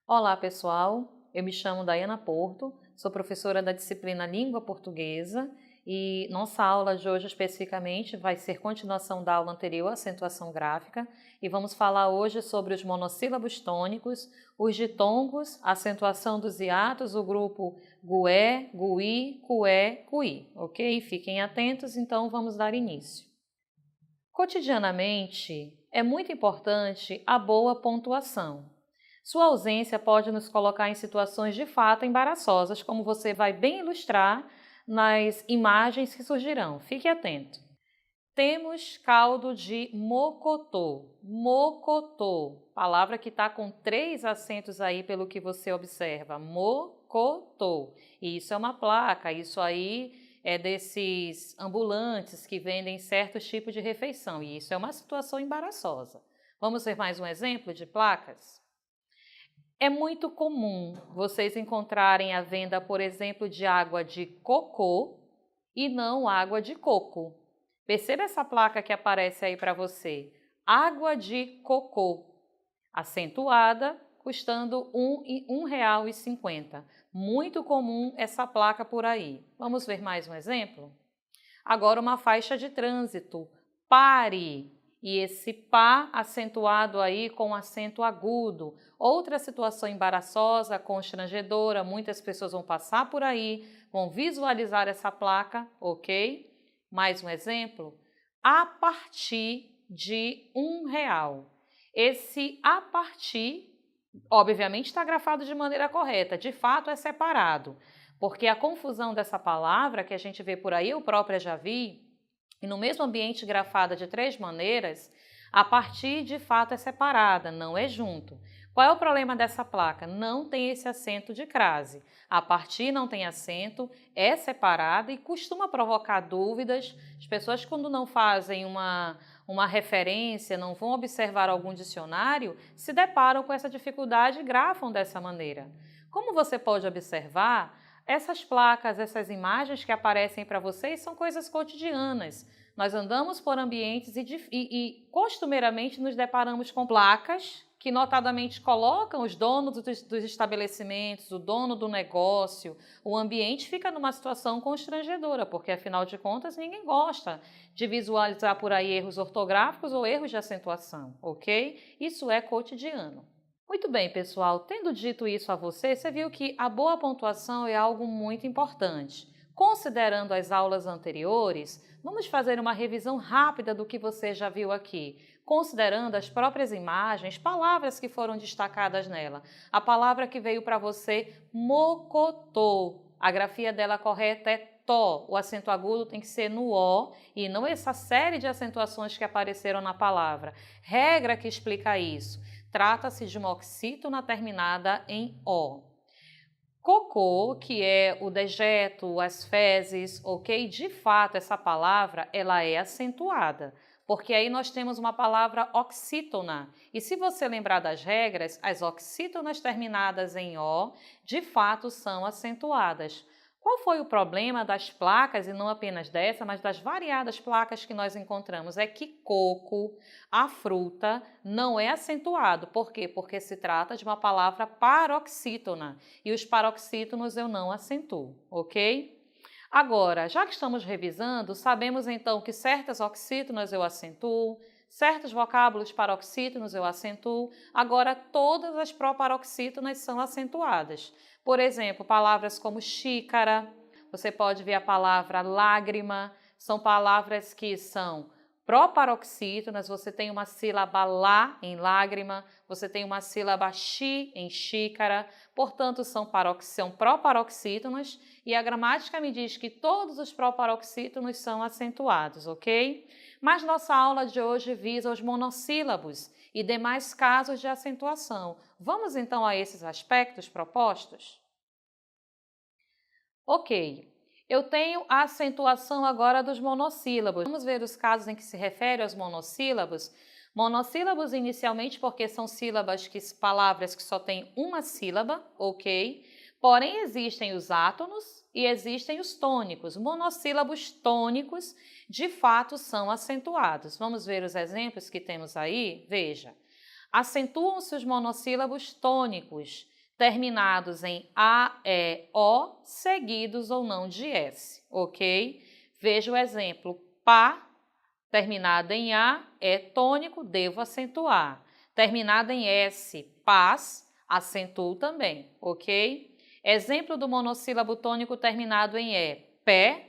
Olá, pessoal. Eu me chamo Daiana Porto, sou professora da disciplina Língua Portuguesa e nossa aula de hoje especificamente vai ser continuação da aula anterior, acentuação gráfica, e vamos falar hoje sobre os monossílabos tônicos, os ditongos, a acentuação dos hiatos, o grupo gué, guí, cué, cuí, ok? Fiquem atentos, então vamos dar início. Cotidianamente, é muito importante a boa pontuação. Sua ausência pode nos colocar em situações de fato embaraçosas, como você vai bem ilustrar nas imagens que surgirão. Fique atento. Temos caldo de mocotó. Mocotó, palavra que está com 3 acentos aí pelo que você observa. Mocotó. E isso é uma placa, isso aí é desses ambulantes que vendem certos tipos de refeição. E isso é uma situação embaraçosa. Vamos ver mais um exemplo de placas? É muito comum vocês encontrarem a venda, por exemplo, de água de cocô e não água de coco. Perceba essa placa que aparece aí para você. Água de cocô, acentuada, custando R$ 1,50. Muito comum essa placa por aí. Vamos ver mais um exemplo? Agora uma faixa de trânsito. Pare! E esse pá acentuado aí com acento agudo. Outra situação embaraçosa, constrangedora, muitas pessoas vão passar por aí, vão visualizar essa placa, ok? Mais um exemplo. A partir de R$ 1. Esse a partir, obviamente, está grafado de maneira correta, de fato é separado, porque a confusão dessa palavra que a gente vê por aí, eu própria já vi, e no mesmo ambiente grafada de 3 maneiras, a partir de fato é separada, não é junto. Qual é o problema dessa placa? Não tem esse acento de crase. A partir não tem acento, é separada e costuma provocar dúvidas. As pessoas, quando não fazem uma referência, não vão observar algum dicionário, se deparam com essa dificuldade e grafam dessa maneira. Como você pode observar, essas placas, essas imagens que aparecem para vocês são coisas cotidianas. Nós andamos por ambientes e costumeiramente nos deparamos com placas que notadamente colocam os donos dos estabelecimentos, o dono do negócio, o ambiente fica numa situação constrangedora, porque afinal de contas ninguém gosta de visualizar por aí erros ortográficos ou erros de acentuação, ok? Isso é cotidiano. Muito bem, pessoal, tendo dito isso a você, você viu que a boa pontuação é algo muito importante. Considerando as aulas anteriores, vamos fazer uma revisão rápida do que você já viu aqui, considerando as próprias imagens, palavras que foram destacadas nela. A palavra que veio para você, mocotó. A grafia dela correta é tó. O acento agudo tem que ser no ó e não essa série de acentuações que apareceram na palavra. Regra que explica isso. Trata-se de uma oxítona terminada em O. Cocô, que é o dejeto, as fezes, ok? De fato, essa palavra, ela é acentuada, porque aí nós temos uma palavra oxítona. E se você lembrar das regras, as oxítonas terminadas em O, de fato, são acentuadas. Qual foi o problema das placas, e não apenas dessa, mas das variadas placas que nós encontramos? É que coco, a fruta, não é acentuado. Por quê? Porque se trata de uma palavra paroxítona e os paroxítonos eu não acentuo, ok? Agora, já que estamos revisando, sabemos então que certas oxítonas eu acentuo, certos vocábulos paroxítonos eu acentuo, agora todas as proparoxítonas são acentuadas. Por exemplo, palavras como xícara, você pode ver a palavra lágrima, são palavras que são proparoxítonas, você tem uma sílaba lá em lágrima, você tem uma sílaba xi em xícara, portanto são proparoxítonas e a gramática me diz que todos os proparoxítonos são acentuados, ok? Mas nossa aula de hoje visa os monossílabos e demais casos de acentuação. Vamos então a esses aspectos propostos? Ok, eu tenho a acentuação agora dos monossílabos. Vamos ver os casos em que se refere aos monossílabos. Monossílabos inicialmente porque são palavras que só têm uma sílaba, ok? Porém existem os átonos e existem os tônicos. Monossílabos tônicos de fato são acentuados. Vamos ver os exemplos que temos aí? Veja, acentuam-se os monossílabos tônicos. terminados em A, E, O, seguidos ou não de S, ok? Veja o exemplo, pá, terminado em A, é tônico, devo acentuar. Terminado em S, pás, acentuo também, ok? Exemplo do monossílabo tônico terminado em E, pé,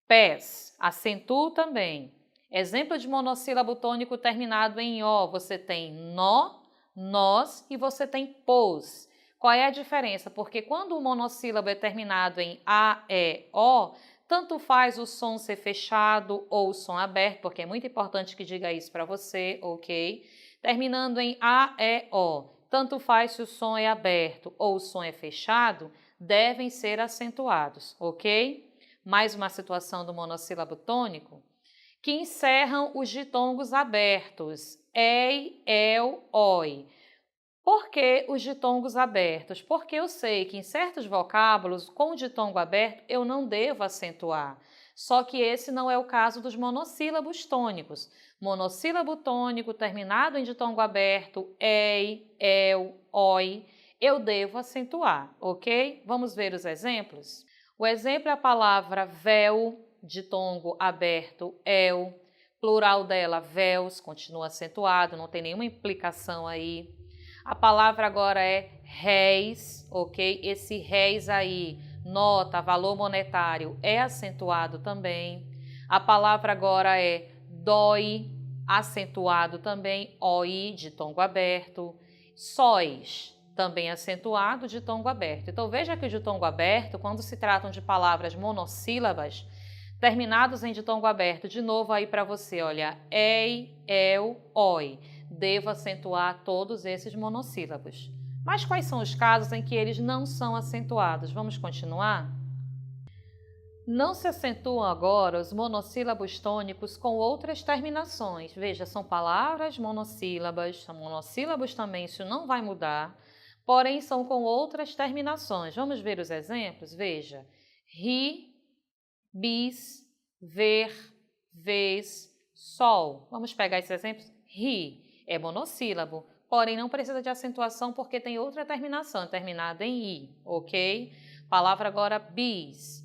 pés, acentuo também. Exemplo de monossílabo tônico terminado em O, você tem nó, nós e você tem pôs. Qual é a diferença? Porque quando o monossílabo é terminado em A, E, O, tanto faz o som ser fechado ou o som aberto, porque é muito importante que diga isso para você, ok? Terminando em A, E, O, tanto faz se o som é aberto ou o som é fechado, devem ser acentuados, ok? Mais uma situação do monossílabo tônico, que encerram os ditongos abertos, ei, el, oi. Por que os ditongos abertos? Porque eu sei que em certos vocábulos, com o ditongo aberto, eu não devo acentuar. Só que esse não é o caso dos monossílabos tônicos. Monossílabo tônico terminado em ditongo aberto, ei, el, oi, eu devo acentuar, ok? Vamos ver os exemplos? O exemplo é a palavra véu, ditongo aberto, el, plural dela, véus, continua acentuado, não tem nenhuma implicação aí. A palavra agora é réis, ok? Esse réis aí, nota, valor monetário, é acentuado também. A palavra agora é dói, acentuado também, oi, ditongo aberto. Sóis, também acentuado, ditongo aberto. Então veja que o ditongo aberto, quando se tratam de palavras monossílabas, terminados em ditongo aberto, de novo aí para você, olha, ei, el, oi. Devo acentuar todos esses monossílabos. Mas quais são os casos em que eles não são acentuados? Vamos continuar? Não se acentuam agora os monossílabos tônicos com outras terminações. Veja, são palavras monossílabas, são monossílabos também, isso não vai mudar, porém são com outras terminações. Vamos ver os exemplos? Veja, ri, bis, ver, vez, sol. Vamos pegar esses exemplos? Ri é monossílabo, porém não precisa de acentuação porque tem outra terminação, terminada em i, ok? Palavra agora bis.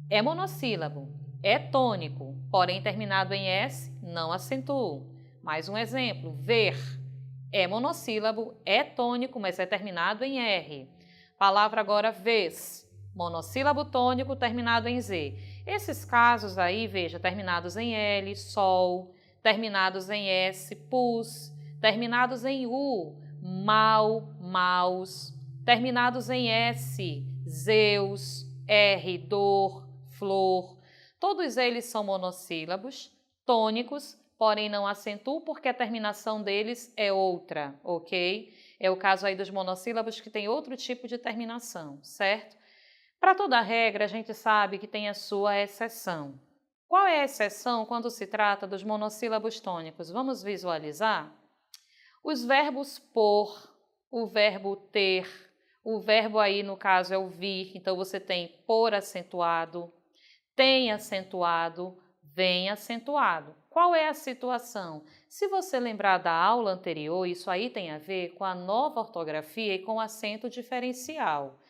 É monossílabo, é tônico, porém terminado em s, não acentuo. Mais um exemplo, ver. É monossílabo, é tônico, mas é terminado em r. Palavra agora vez. Monossílabo tônico terminado em z. Esses casos aí, veja, terminados em l, sol, terminados em s, pus, terminados em u, mal, maus, terminados em s, zeus, r, dor, flor. Todos eles são monossílabos, tônicos, porém não acentuam porque a terminação deles é outra, ok? É o caso aí dos monossílabos que tem outro tipo de terminação, certo? Para toda regra, a gente sabe que tem a sua exceção. Qual é a exceção quando se trata dos monossílabos tônicos? Vamos visualizar? Os verbos por, o verbo ter, o verbo aí no caso é o vir, então você tem por acentuado, tem acentuado, vem acentuado. Qual é a situação? Se você lembrar da aula anterior, isso aí tem a ver com a nova ortografia e com o acento diferencial.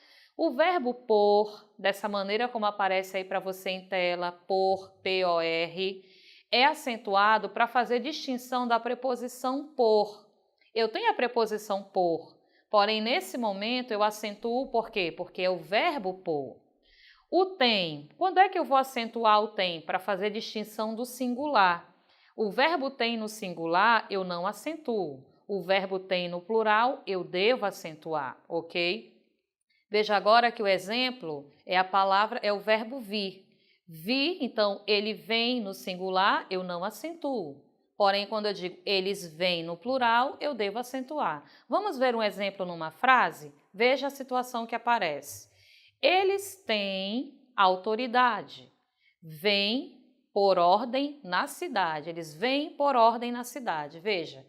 O verbo por, dessa maneira como aparece aí para você em tela, por, P-O-R, é acentuado para fazer distinção da preposição por. Eu tenho a preposição por, porém nesse momento eu acentuo por quê? Porque é o verbo por. O tem, quando é que eu vou acentuar o tem? Para fazer distinção do singular. O verbo tem no singular eu não acentuo. O verbo tem no plural eu devo acentuar, ok? Veja agora que o exemplo é o verbo vir. Vir, então, ele vem no singular, eu não acentuo. Porém, quando eu digo eles vêm no plural, eu devo acentuar. Vamos ver um exemplo numa frase? Veja a situação que aparece. Eles têm autoridade. Vêm por ordem na cidade. Eles vêm por ordem na cidade. Veja.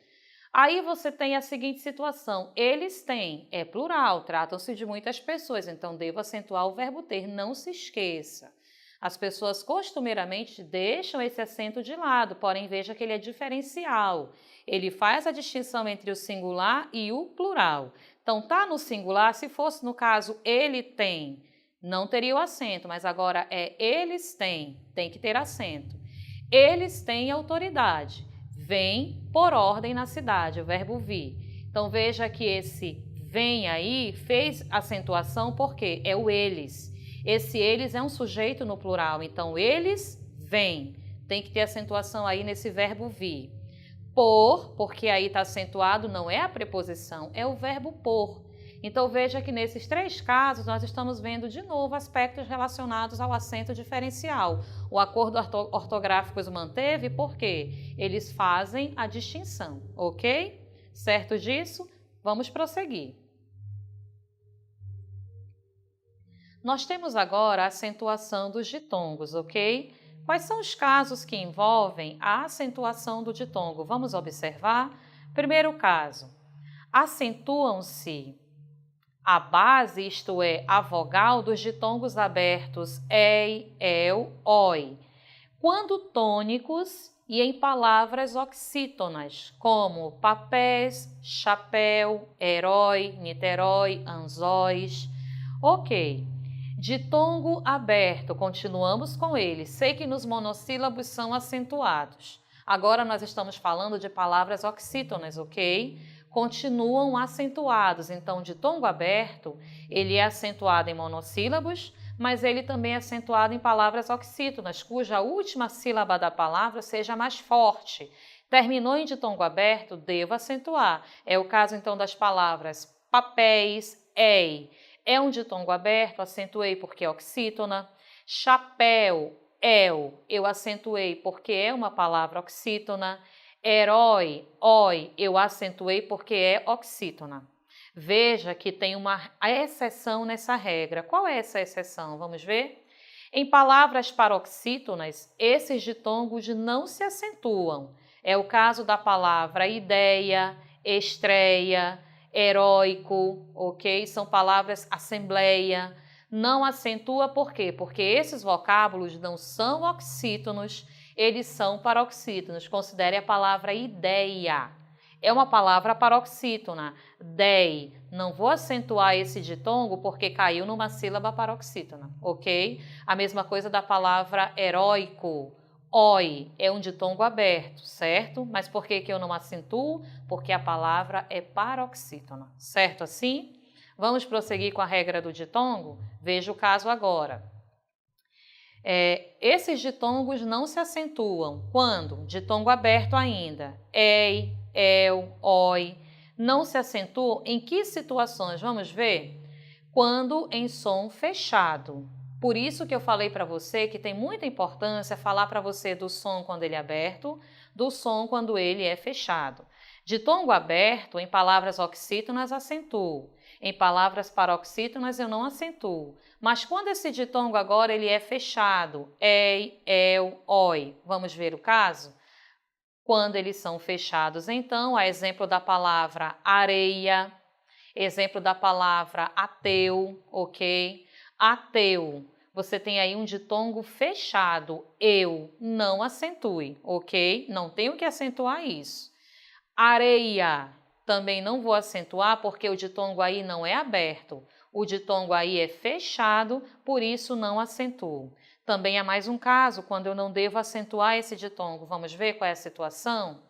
Aí você tem a seguinte situação, eles têm, é plural, tratam-se de muitas pessoas, então devo acentuar o verbo ter, não se esqueça. As pessoas costumeiramente deixam esse acento de lado, porém veja que ele é diferencial. Ele faz a distinção entre o singular e o plural. Então, tá no singular, se fosse no caso ele tem, não teria o acento, mas agora é eles têm, tem que ter acento. Eles têm autoridade, vêm por ordem na cidade, o verbo vir. Então, veja que esse vem aí fez acentuação porque é o eles. Esse eles é um sujeito no plural, então eles vêm. Tem que ter acentuação aí nesse verbo vir. Por, porque aí está acentuado, não é a preposição, é o verbo por. Então veja que nesses 3 casos nós estamos vendo de novo aspectos relacionados ao acento diferencial. O acordo ortográfico os manteve porque eles fazem a distinção, ok? Certo disso? Vamos prosseguir. Nós temos agora a acentuação dos ditongos, ok? Quais são os casos que envolvem a acentuação do ditongo? Vamos observar. Primeiro caso, acentuam-se a base, isto é, a vogal dos ditongos abertos ei, el, oi, quando tônicos e em palavras oxítonas, como papéis, chapéu, herói, niterói, anzóis. Ok. Ditongo aberto, continuamos com ele. Sei que nos monossílabos são acentuados. Agora nós estamos falando de palavras oxítonas, ok? Continuam acentuados. Então, ditongo aberto, ele é acentuado em monossílabos, mas ele também é acentuado em palavras oxítonas, cuja última sílaba da palavra seja mais forte. Terminou em ditongo aberto, devo acentuar. É o caso, então, das palavras papéis, ei. É um ditongo aberto, acentuei porque é oxítona. Chapéu, el, eu acentuei porque é uma palavra oxítona. Herói, oi, eu acentuei porque é oxítona. Veja que tem uma exceção nessa regra. Qual é essa exceção? Vamos ver? Em palavras paroxítonas, esses ditongos não se acentuam. É o caso da palavra ideia, estreia, heróico, ok? São palavras assembleia. Não acentua por quê? Porque esses vocábulos não são oxítonos, eles são paroxítonos. Considere a palavra ideia. É uma palavra paroxítona. Dei. Não vou acentuar esse ditongo porque caiu numa sílaba paroxítona, ok? A mesma coisa da palavra heróico. Oi é um ditongo aberto, certo? Mas por que eu não acentuo? Porque a palavra é paroxítona, certo assim? Vamos prosseguir com a regra do ditongo? Veja o caso agora. Esses ditongos não se acentuam. Quando? Ditongo aberto ainda. Ei, el, oi. Não se acentuam em que situações? Vamos ver? Quando em som fechado. Por isso que eu falei para você que tem muita importância falar para você do som quando ele é aberto, do som quando ele é fechado. Ditongo aberto, em palavras oxítonas, acentuo. Em palavras paroxítonas, eu não acentuo. Mas quando esse ditongo agora ele é fechado, ei, el, oi, vamos ver o caso? Quando eles são fechados, então, a exemplo da palavra areia, exemplo da palavra ateu, ok? Ateu, você tem aí um ditongo fechado, eu, não acentue, ok? Não tenho que acentuar isso. Areia, também não vou acentuar porque o ditongo aí não é aberto. O ditongo aí é fechado, por isso não acentuo. Também há mais um caso, quando eu não devo acentuar esse ditongo. Vamos ver qual é a situação?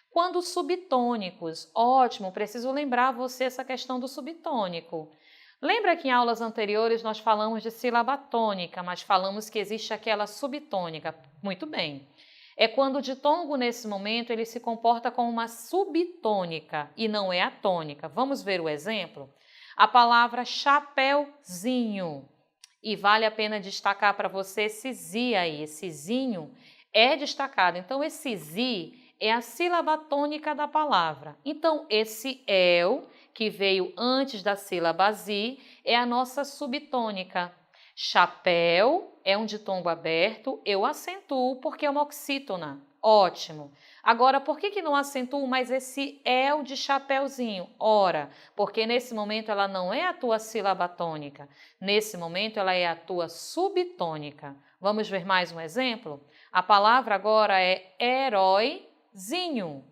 Quando subtônicos, ótimo, preciso lembrar você essa questão do subtônico. Lembra que em aulas anteriores nós falamos de sílaba tônica, mas falamos que existe aquela subtônica. Muito bem. É quando o ditongo, nesse momento, ele se comporta como uma subtônica e não é a tônica. Vamos ver o exemplo? A palavra chapéuzinho. E vale a pena destacar para você esse zi aí. Esse zinho é destacado. Então, esse zi é a sílaba tônica da palavra. Então, esse el, que veio antes da sílaba zi, é a nossa subtônica. Chapéu é um ditongo aberto, eu acentuo porque é uma oxítona. Ótimo. Agora, por que não acentuo mais esse el de chapéuzinho? Ora, porque nesse momento ela não é a tua sílaba tônica. Nesse momento ela é a tua subtônica. Vamos ver mais um exemplo? A palavra agora é heróizinho.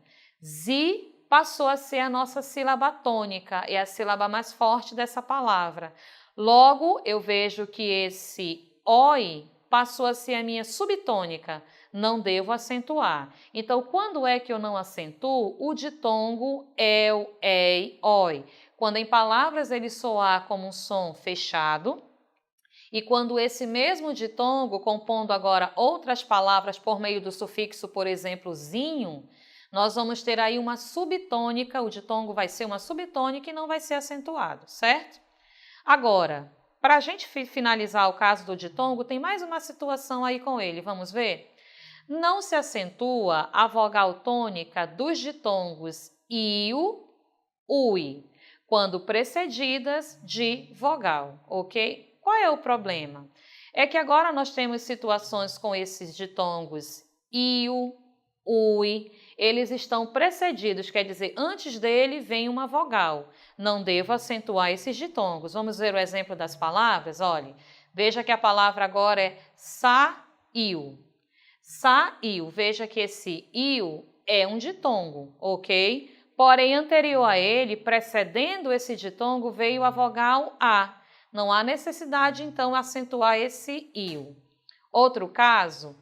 Zi passou a ser a nossa sílaba tônica, é a sílaba mais forte dessa palavra. Logo, eu vejo que esse oi passou a ser a minha subtônica, não devo acentuar. Então, quando é que eu não acentuo? O ditongo eu, ei, oi. Quando em palavras ele soar como um som fechado, e quando esse mesmo ditongo, compondo agora outras palavras por meio do sufixo, por exemplo, zinho, nós vamos ter aí uma subtônica, o ditongo vai ser uma subtônica e não vai ser acentuado, certo? Agora, para a gente finalizar o caso do ditongo, tem mais uma situação aí com ele, vamos ver? Não se acentua a vogal tônica dos ditongos iu, ui, quando precedidas de vogal, ok? Qual é o problema? É que agora nós temos situações com esses ditongos iu, ui, eles estão precedidos, quer dizer, antes dele vem uma vogal. Não devo acentuar esses ditongos. Vamos ver o exemplo das palavras? Olhe, veja que a palavra agora é saiu. Saiu. Veja que esse iu é um ditongo, ok? Porém, anterior a ele, precedendo esse ditongo, veio a vogal A. Não há necessidade, então, de acentuar esse iu. Outro caso,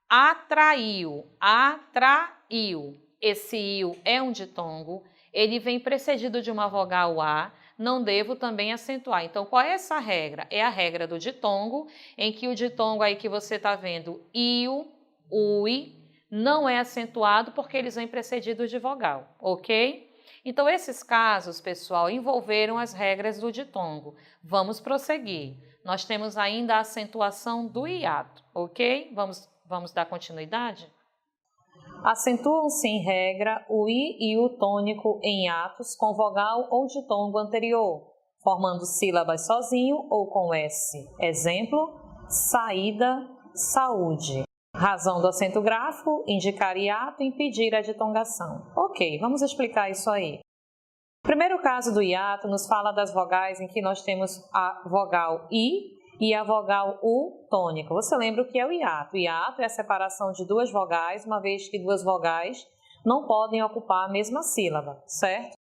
atraiu, atraiu. Esse iu é um ditongo, ele vem precedido de uma vogal A, não devo também acentuar. Então, qual é essa regra? É a regra do ditongo, em que o ditongo aí que você está vendo, iu, ui, não é acentuado porque eles vêm precedidos de vogal, ok? Então, esses casos, pessoal, envolveram as regras do ditongo. Vamos prosseguir. Nós temos ainda a acentuação do hiato, ok? Vamos dar continuidade? Acentuam-se em regra o i e o tônico em hiatos com vogal ou ditongo anterior, formando sílabas sozinho ou com S. Exemplo, saída, saúde. Razão do acento gráfico, indicar hiato, impedir a ditongação. Ok, vamos explicar isso aí. O primeiro caso do hiato nos fala das vogais em que nós temos a vogal I e a vogal U tônica. Você lembra o que é o hiato? O hiato é a separação de duas vogais, uma vez que duas vogais não podem ocupar a mesma sílaba, certo?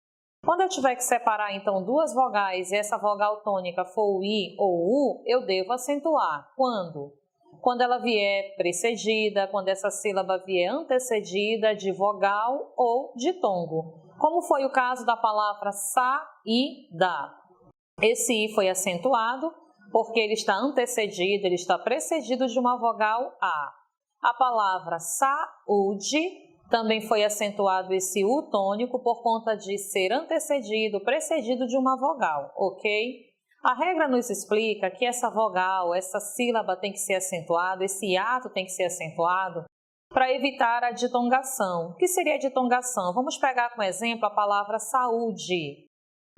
Quando eu tiver que separar, então, duas vogais e essa vogal tônica for o I ou o U, eu devo acentuar. Quando? Quando ela vier precedida, quando essa sílaba vier antecedida de vogal ou ditongo. Como foi o caso da palavra saída. Esse I foi acentuado porque ele está antecedido, ele está precedido de uma vogal A. A palavra saúde também foi acentuado esse U tônico por conta de ser antecedido, precedido de uma vogal, ok? A regra nos explica que essa vogal, essa sílaba tem que ser acentuada, esse hiato tem que ser acentuado para evitar a ditongação. O que seria a ditongação? Vamos pegar como exemplo a palavra saúde.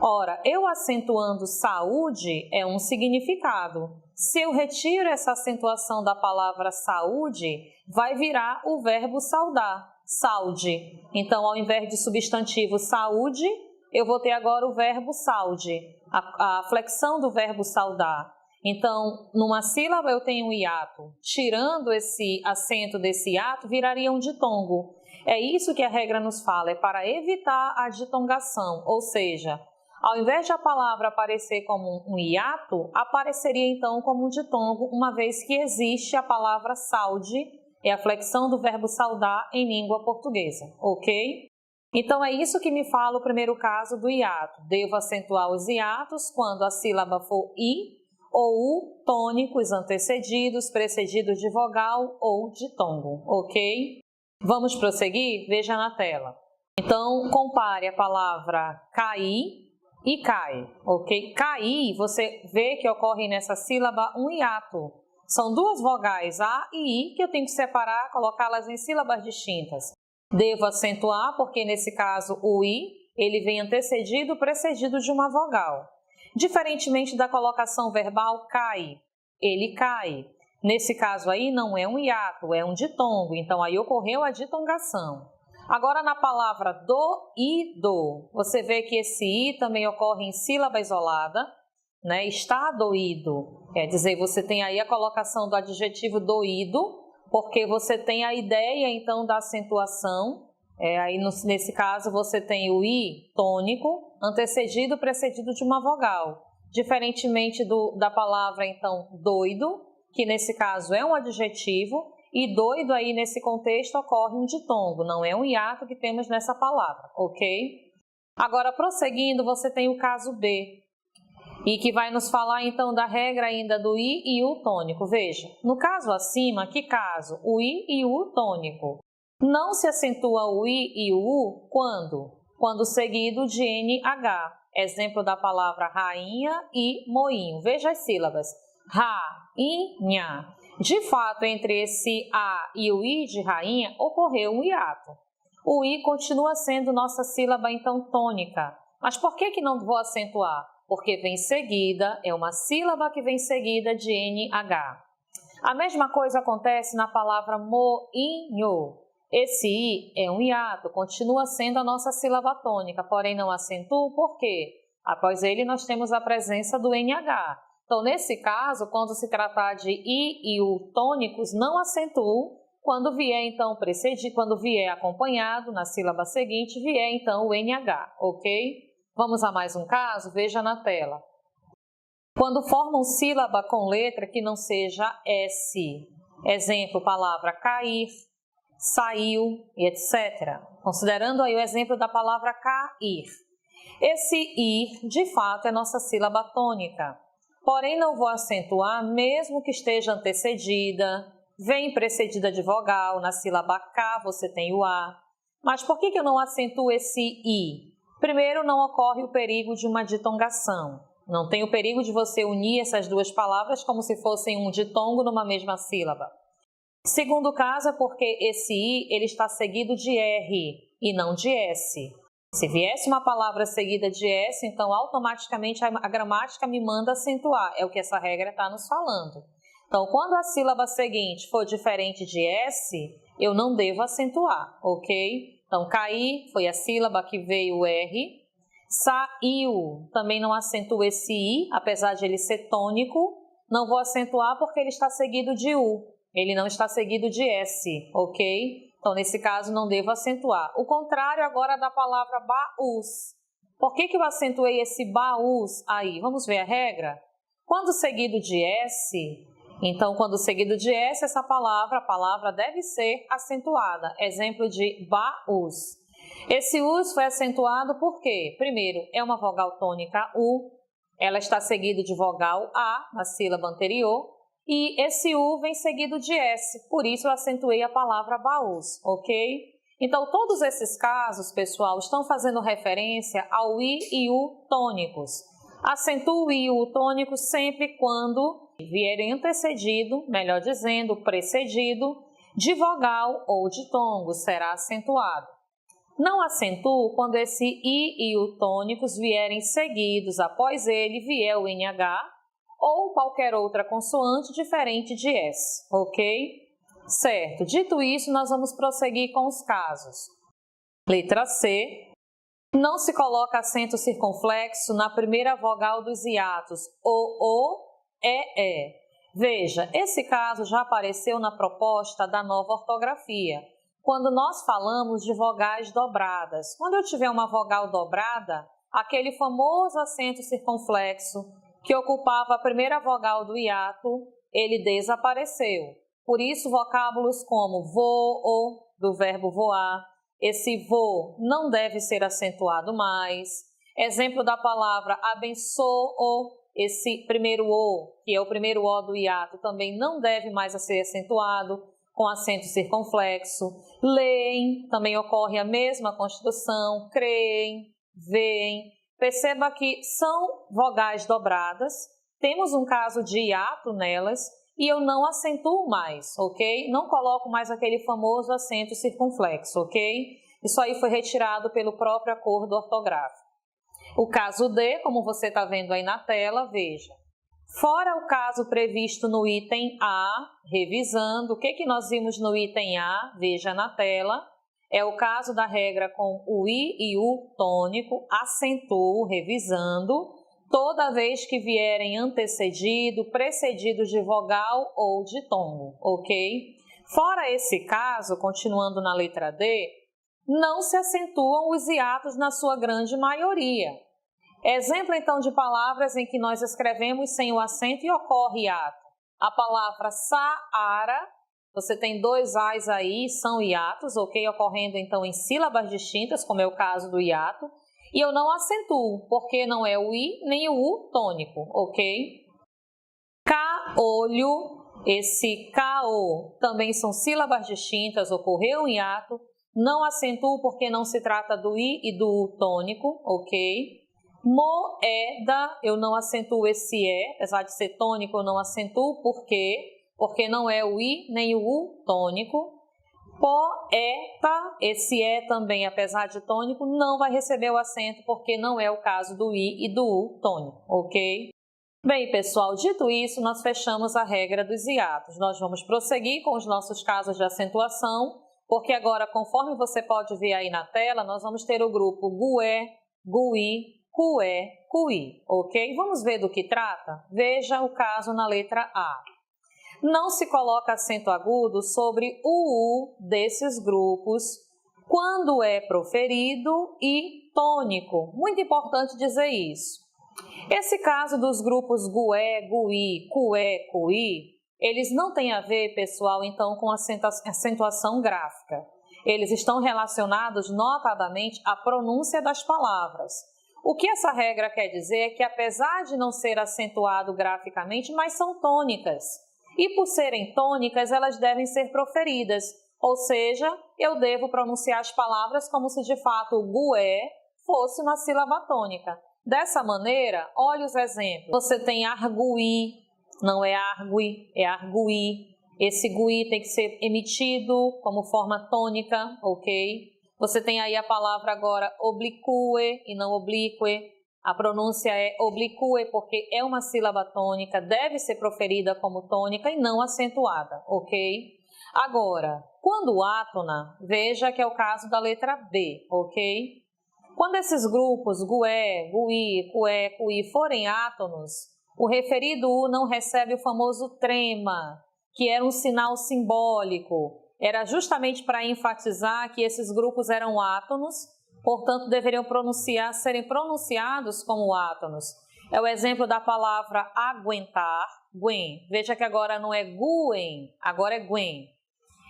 Ora, eu acentuando saúde é um significado. Se eu retiro essa acentuação da palavra saúde, vai virar o verbo saudar, saude. Então, ao invés de substantivo saúde, eu vou ter agora o verbo saude, a flexão do verbo saudar. Então, numa sílaba eu tenho um hiato. Tirando esse acento desse hiato, viraria um ditongo. É isso que a regra nos fala, é para evitar a ditongação, ou seja, ao invés de a palavra aparecer como um hiato, apareceria então como um ditongo, uma vez que existe a palavra saude, é a flexão do verbo saudar em língua portuguesa, ok? Então é isso que me fala o primeiro caso do hiato. Devo acentuar os hiatos quando a sílaba for I ou U tônicos antecedidos, precedidos de vogal ou ditongo, ok? Vamos prosseguir? Veja na tela. Então, compare a palavra cair e cai, ok? Cair, você vê que ocorre nessa sílaba um hiato. São duas vogais A e I que eu tenho que separar, colocá-las em sílabas distintas. Devo acentuar porque nesse caso o I, ele vem antecedido, precedido de uma vogal. Diferentemente da colocação verbal cai, ele cai. Nesse caso aí não é um hiato, é um ditongo, então aí ocorreu a ditongação. Agora, na palavra doído, você vê que esse I também ocorre em sílaba isolada, né? Está doído, quer dizer, você tem aí a colocação do adjetivo doído, porque você tem a ideia, então, da acentuação, Nesse caso, você tem o I tônico, antecedido, precedido de uma vogal. Diferentemente da palavra, então, doido, que nesse caso é um adjetivo, e doido aí nesse contexto ocorre um ditongo, não é um hiato que temos nessa palavra, ok? Agora, prosseguindo, você tem o caso B, e que vai nos falar então da regra ainda do I e U tônico. Veja, no caso acima, que caso? O I e o U tônico. Não se acentua o I e o U quando? Quando seguido de NH. Exemplo da palavra rainha e moinho. Veja as sílabas. Rainha. De fato, entre esse A e o I de rainha ocorreu um hiato. O I continua sendo nossa sílaba então tônica. Mas por que não vou acentuar? Porque vem seguida, é uma sílaba que vem seguida de NH. A mesma coisa acontece na palavra moinho. Esse I é um hiato, continua sendo a nossa sílaba tônica, porém não acentuo, por quê? Após ele nós temos a presença do NH. Então, nesse caso, quando se tratar de I e U tônicos, não acentuo. Quando vier, então, quando vier acompanhado, na sílaba seguinte, vier, então, o NH, ok? Vamos a mais um caso? Veja na tela. Quando formam sílaba com letra que não seja S, exemplo, palavra cair, saiu e etc. Considerando aí o exemplo da palavra cair. Esse ir, de fato, é nossa sílaba tônica. Porém, não vou acentuar, mesmo que esteja antecedida, vem precedida de vogal, na sílaba K você tem o A. Mas por que eu não acentuo esse I? Primeiro, não ocorre o perigo de uma ditongação. Não tem o perigo de você unir essas duas palavras como se fossem um ditongo numa mesma sílaba. Segundo caso, é porque esse I ele está seguido de R e não de S. Se viesse uma palavra seguida de S, então automaticamente a gramática me manda acentuar. É o que essa regra está nos falando. Então, quando a sílaba seguinte for diferente de S, eu não devo acentuar, ok? Então, cair foi a sílaba que veio o R. Saiu, também não acentuo esse I, apesar de ele ser tônico. Não vou acentuar porque ele está seguido de U. Ele não está seguido de S, ok? Então, nesse caso, não devo acentuar. O contrário agora da palavra baús. Por que eu acentuei esse baús aí? Vamos ver a regra? Quando seguido de S, então, quando seguido de S, a palavra deve ser acentuada. Exemplo de baús. Esse us foi acentuado por quê? Primeiro, é uma vogal tônica U, ela está seguida de vogal A na sílaba anterior, e esse U vem seguido de S, por isso eu acentuei a palavra baús, ok? Então, todos esses casos, pessoal, estão fazendo referência ao I e U tônicos. Acentuo o I e U tônico sempre quando vierem antecedido, melhor dizendo, precedido, de vogal ou de tongo, será acentuado. Não acentuo quando esse I e U tônicos vierem seguidos, após ele vier o NH ou qualquer outra consoante diferente de S, ok? Certo, dito isso, nós vamos prosseguir com os casos. Letra C. Não se coloca acento circunflexo na primeira vogal dos hiatos o, e. Veja, esse caso já apareceu na proposta da nova ortografia, quando nós falamos de vogais dobradas. Quando eu tiver uma vogal dobrada, aquele famoso acento circunflexo que ocupava a primeira vogal do hiato, ele desapareceu. Por isso, vocábulos como voo, do verbo voar, esse voo não deve ser acentuado mais. Exemplo da palavra abençoo, esse primeiro O, que é o primeiro O do hiato, também não deve mais ser acentuado com acento circunflexo. Leem, também ocorre a mesma construção. Creem, veem. Perceba que são vogais dobradas, temos um caso de hiato nelas e eu não acentuo mais, ok? Não coloco mais aquele famoso acento circunflexo, ok? Isso aí foi retirado pelo próprio acordo ortográfico. O caso D, como você está vendo aí na tela, veja. Fora o caso previsto no item A, revisando, o que nós vimos no item A, veja na tela, é o caso da regra com o I e U tônico, acentuo, revisando, toda vez que vierem antecedido, precedido de vogal ou de tongo, ok? Fora esse caso, continuando na letra D, não se acentuam os hiatos na sua grande maioria. Exemplo, então, de palavras em que nós escrevemos sem o acento e ocorre hiato. A palavra Saara, você tem dois As aí, são hiatos, ok? Ocorrendo, então, em sílabas distintas, como é o caso do hiato. E eu não acentuo, porque não é o I nem o U tônico, ok? Caolho, esse K-O, também são sílabas distintas, ocorreu um hiato. Não acentuo porque não se trata do I e do U tônico, ok? Moeda, eu não acentuo esse E, apesar de ser tônico, eu não acentuo, por quê? Porque não é o I nem o U tônico. Poeta, esse E também, apesar de tônico, não vai receber o acento, porque não é o caso do I e do U tônico, ok? Bem, pessoal, dito isso, nós fechamos a regra dos hiatos. Nós vamos prosseguir com os nossos casos de acentuação, porque agora, conforme você pode ver aí na tela, nós vamos ter o grupo gué, gui, cué, cuí, ok? Vamos ver do que trata? Veja o caso na letra A. Não se coloca acento agudo sobre o U desses grupos quando é proferido e tônico. Muito importante dizer isso. Esse caso dos grupos gué, gui, cué, cuí, eles não têm a ver, pessoal, então, com acentuação gráfica. Eles estão relacionados, notadamente, à pronúncia das palavras. O que essa regra quer dizer é que, apesar de não ser acentuado graficamente, mas são tônicas. E por serem tônicas, elas devem ser proferidas, ou seja, eu devo pronunciar as palavras como se de fato o gué fosse uma sílaba tônica. Dessa maneira, olha os exemplos. Você tem arguí, não é argui, é arguí. Esse gui tem que ser emitido como forma tônica, ok? Você tem aí a palavra agora oblique e não oblique. A pronúncia é oblique porque é uma sílaba tônica, deve ser proferida como tônica e não acentuada, ok? Agora, quando átona, veja que é o caso da letra B, ok? Quando esses grupos gué, gui, cué, cuí forem átonos, o referido U não recebe o famoso trema, que era um sinal simbólico. Era justamente para enfatizar que esses grupos eram átonos, portanto, deveriam serem pronunciados como átonos. É o exemplo da palavra aguentar, guen. Veja que agora não é guen, agora é guen.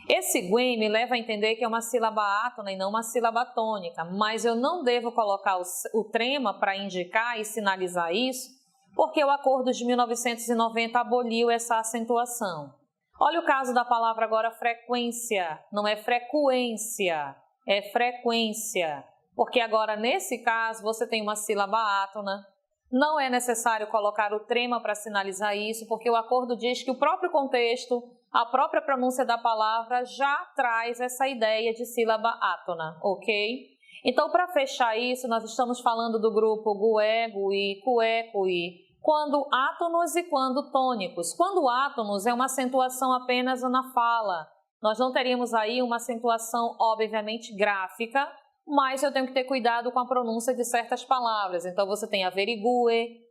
Esse guen me leva a entender que é uma sílaba átona e não uma sílaba tônica, mas eu não devo colocar o trema para indicar e sinalizar isso, porque o Acordo de 1990 aboliu essa acentuação. Olha o caso da palavra agora frequência, não é frequência, é frequência. Porque agora, nesse caso, você tem uma sílaba átona. Não é necessário colocar o trema para sinalizar isso, porque o acordo diz que o próprio contexto, a própria pronúncia da palavra já traz essa ideia de sílaba átona, ok? Então, para fechar isso, nós estamos falando do grupo gué, gui, cué, cuí, quando átonos e quando tônicos. Quando átonos é uma acentuação apenas na fala. Nós não teríamos aí uma acentuação, obviamente, gráfica, mas eu tenho que ter cuidado com a pronúncia de certas palavras. Então, você tem averigue,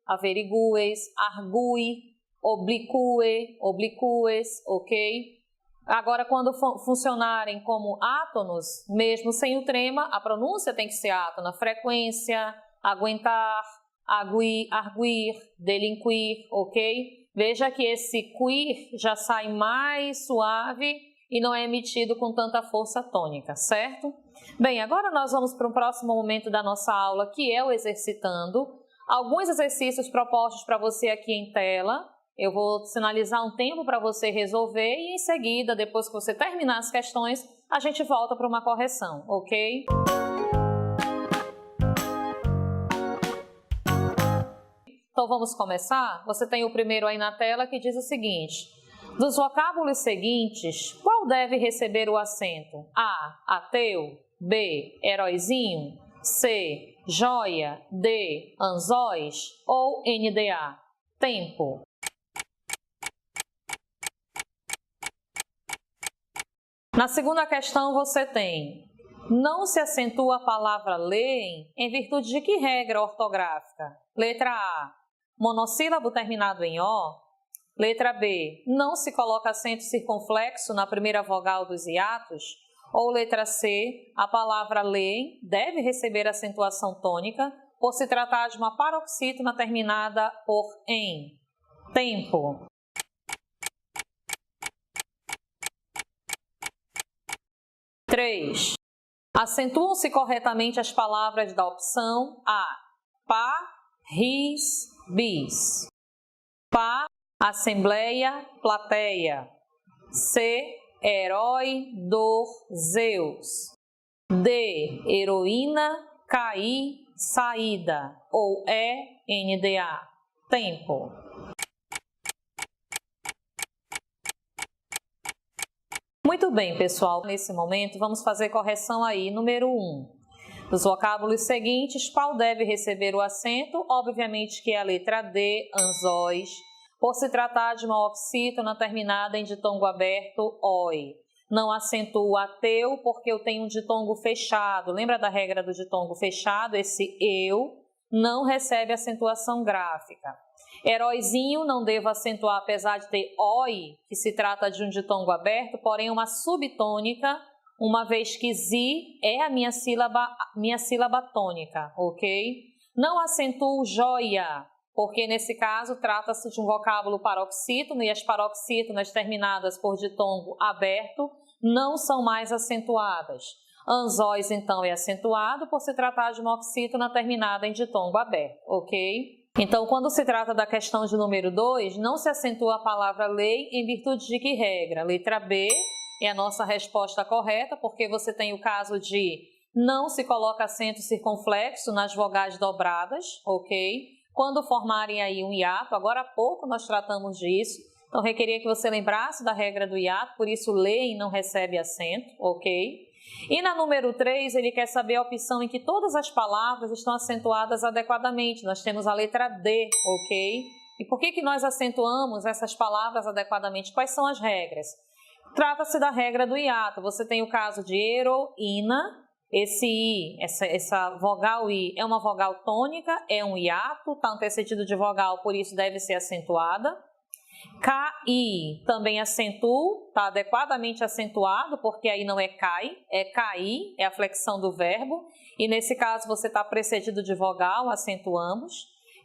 averigues, argui, oblique, obliques, ok? Agora, quando funcionarem como átonos, mesmo sem o trema, a pronúncia tem que ser átona. Frequência, aguentar, arguir, delinquir, ok? Veja que esse quir já sai mais suave e não é emitido com tanta força tônica, certo? Bem, agora nós vamos para o próximo momento da nossa aula, que é o exercitando. Alguns exercícios propostos para você aqui em tela. Eu vou sinalizar um tempo para você resolver e em seguida, depois que você terminar as questões, a gente volta para uma correção, ok? Então vamos começar? Você tem o primeiro aí na tela que diz o seguinte: dos vocábulos seguintes, qual deve receber o acento? A. Ateu. B. Heróizinho. C. Joia. D. Anzóis. Ou NDA. Tempo. Na segunda questão você tem: não se acentua a palavra leem em virtude de que regra ortográfica? Letra A. Monossílabo terminado em O. Letra B. Não se coloca acento circunflexo na primeira vogal dos hiatos. Ou letra C, a palavra lei deve receber acentuação tônica por se tratar de uma paroxítona terminada por em. Tempo. Três. Acentuam-se corretamente as palavras da opção A. Pá, ris, bis. Pá, assembleia, plateia. C. Herói, dor, Zeus. D. Heroína, cair, saída. Ou E. NDA. Tempo. Muito bem, pessoal. Nesse momento, vamos fazer correção aí. Número 1. Dos vocábulos seguintes, qual deve receber o acento? Obviamente que é a letra D, anzóis, por se tratar de uma oxítona terminada em ditongo aberto, oi. Não acentuo ateu porque eu tenho um ditongo fechado. Lembra da regra do ditongo fechado? Esse eu não recebe acentuação gráfica. Heróizinho não devo acentuar, apesar de ter oi, que se trata de um ditongo aberto, porém uma subtônica, uma vez que zi é a minha sílaba tônica, ok? Não acentuo joia, porque nesse caso trata-se de um vocábulo paroxítono e as paroxítonas terminadas por ditongo aberto não são mais acentuadas. Anzóis, então, é acentuado por se tratar de uma oxítona terminada em ditongo aberto, ok? Então, quando se trata da questão de número 2, não se acentua a palavra lei em virtude de que regra? Letra B é a nossa resposta correta, porque você tem o caso de não se coloca acento circunflexo nas vogais dobradas, ok? Quando formarem aí um hiato, agora há pouco nós tratamos disso, então requeria que você lembrasse da regra do hiato, por isso lei não recebe acento, ok? E na número 3, ele quer saber a opção em que todas as palavras estão acentuadas adequadamente. Nós temos a letra D, ok? E por que nós acentuamos essas palavras adequadamente? Quais são as regras? Trata-se da regra do hiato. Você tem o caso de heroína. Esse I, essa vogal I é uma vogal tônica, é um hiato, está antecedido de vogal, por isso deve ser acentuada. Cair, também acentuo, está adequadamente acentuado, porque aí não é cai, é cair, é a flexão do verbo, e nesse caso você está precedido de vogal, acentuamos.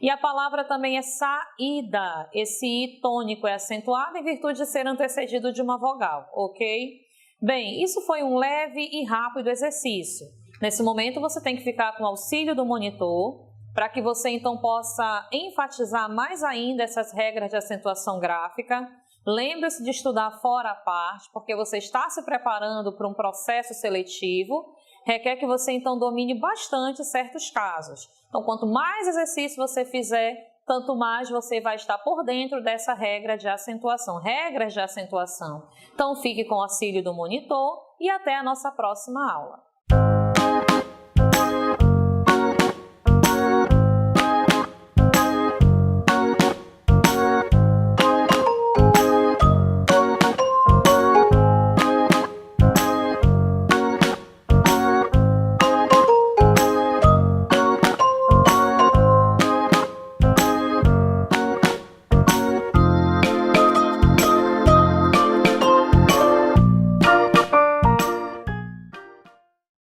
E a palavra também é saída, esse I tônico é acentuado em virtude de ser antecedido de uma vogal, ok? Bem, isso foi um leve e rápido exercício. Nesse momento você tem que ficar com o auxílio do monitor, para que você então possa enfatizar mais ainda essas regras de acentuação gráfica. Lembre-se de estudar fora a parte, porque você está se preparando para um processo seletivo, requer que você então domine bastante certos casos. Então, quanto mais exercício você fizer, tanto mais você vai estar por dentro dessa regra de acentuação, regras de acentuação. Então, fique com o auxílio do monitor e até a nossa próxima aula.